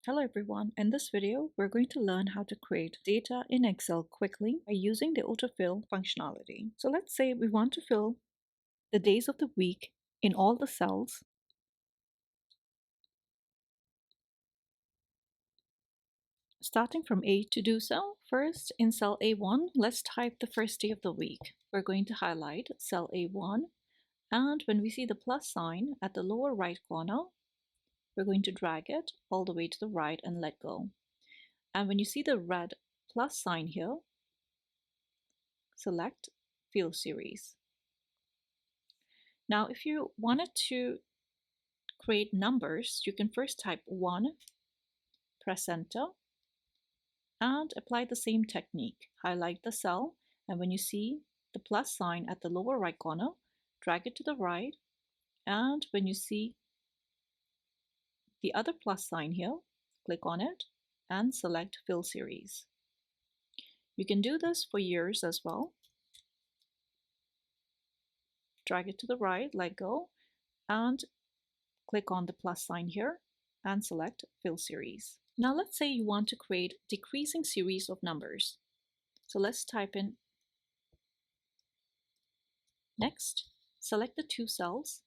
Hello everyone, in this video we're going to learn how to create data in Excel quickly by using the autofill functionality. So let's say we want to fill the days of the week in all the cells. Starting from A. To do so, first in cell A1, let's type the first day of the week. We're going to highlight cell A1, and when we see the plus sign at the lower right corner, we're going to drag it all the way to the right and let go. And when you see the red plus sign here, select Field Series. Now, if you wanted to create numbers, you can first type 1, press enter, and apply the same technique. Highlight the cell, and when you see the plus sign at the lower right corner, drag it to the right, and when you see the other plus sign here, click on it and select Fill Series. You can do this for years as well. Drag it to the right, let go, and click on the plus sign here and select Fill Series. Now let's say you want to create decreasing series of numbers. So let's type in next, select the two cells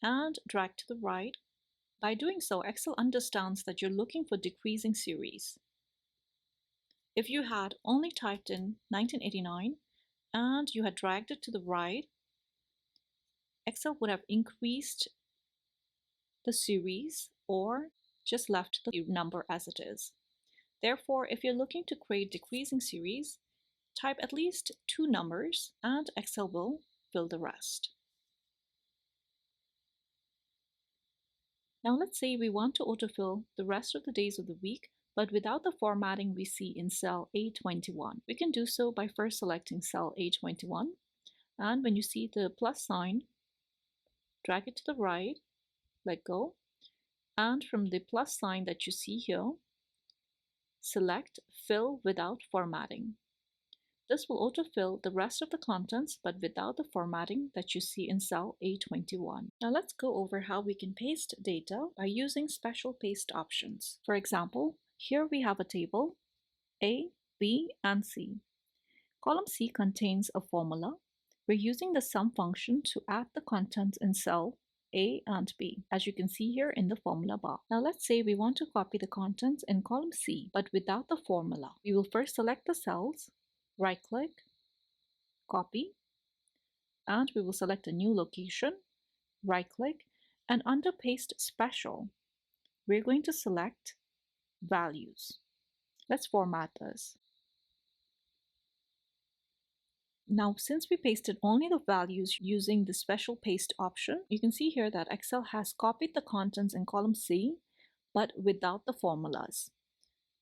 and drag to the right. By doing so, Excel understands that you're looking for decreasing series. If you had only typed in 1989 and you had dragged it to the right, Excel would have increased the series or just left the number as it is. Therefore, if you're looking to create decreasing series, type at least 2 numbers and Excel will fill the rest. Now let's say we want to autofill the rest of the days of the week, but without the formatting we see in cell A21. We can do so by first selecting cell A21, and when you see the plus sign, drag it to the right, let go, and from the plus sign that you see here, select Fill Without Formatting. This will autofill the rest of the contents, but without the formatting that you see in cell A21. Now let's go over how we can paste data by using special paste options. For example, here we have a table, A, B, and C. Column C contains a formula. We're using the sum function to add the contents in cell A and B, as you can see here in the formula bar. Now let's say we want to copy the contents in column C, but without the formula. We will first select the cells, right-click, copy, and we will select a new location, right-click, and under Paste Special, we're going to select Values. Let's format this. Now, since we pasted only the values using the special paste option, you can see here that Excel has copied the contents in column C, but without the formulas.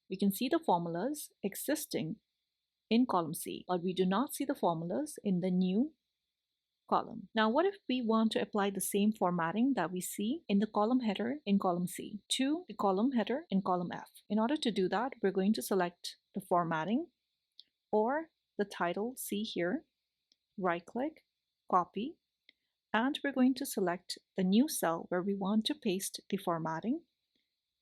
We can see the formulas existing in column C, but we do not see the formulas in the new column. Now, what if we want to apply the same formatting that we see in the column header in column C to the column header in column F? In order to do that, we're going to select the formatting or the title C here, right-click, copy, and we're going to select the new cell where we want to paste the formatting,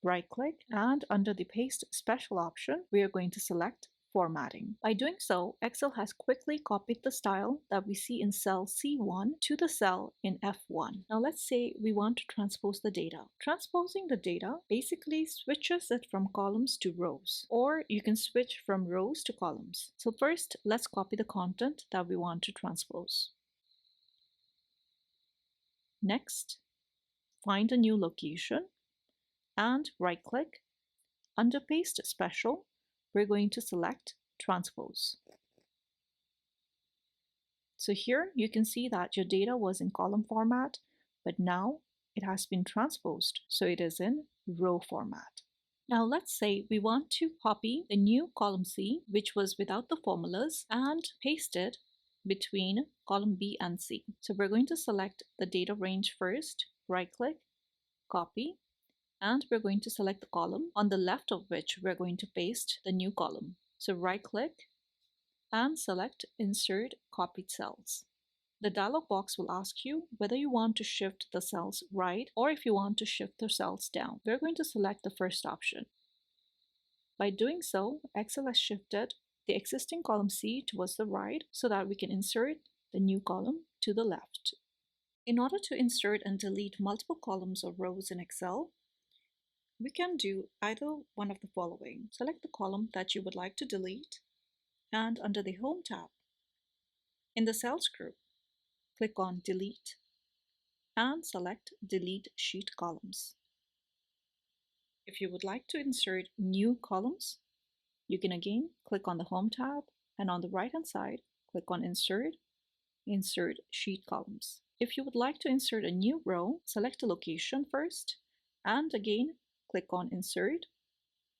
right-click, and under the Paste Special option, we are going to select Formatting. By doing so, Excel has quickly copied the style that we see in cell C1 to the cell in F1. Now let's say we want to transpose the data. Transposing the data basically switches it from columns to rows, or you can switch from rows to columns. So first, let's copy the content that we want to transpose. Next, find a new location and right-click. Under Paste Special, we're going to select Transpose. So here you can see that your data was in column format, but now it has been transposed, so it is in row format. Now let's say we want to copy the new column C, which was without the formulas, and paste it between column B and C. So we're going to select the data range first, right-click, copy, and we're going to select the column on the left of which we're going to paste the new column. So right-click and select Insert Copied Cells. The dialog box will ask you whether you want to shift the cells right or if you want to shift the cells down. We're going to select the first option. By doing so, Excel has shifted the existing column C towards the right so that we can insert the new column to the left. In order to insert and delete multiple columns or rows in Excel, we can do either one of the following. Select the column that you would like to delete, and under the Home tab, in the Cells group, click on Delete and select Delete Sheet Columns. If you would like to insert new columns, you can again click on the Home tab and on the right-hand side, click on Insert, Insert Sheet Columns. If you would like to insert a new row, select a location first and again click on Insert,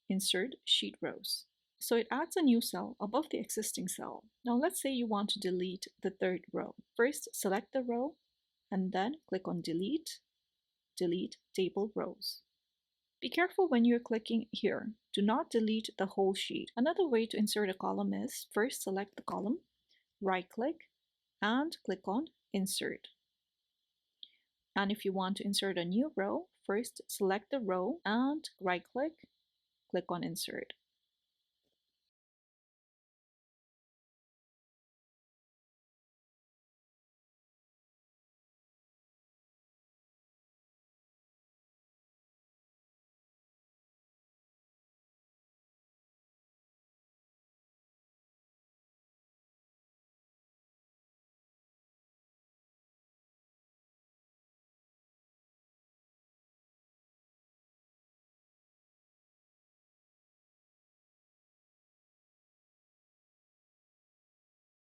Insert Sheet Rows. So it adds a new cell above the existing cell. Now let's say you want to delete the third row. First, select the row and then click on Delete, Delete Table Rows. Be careful when you're clicking here. Do not delete the whole sheet. Another way to insert a column is first select the column, right-click, and click on Insert. And if you want to insert a new row, first select the row and right-click, click on Insert.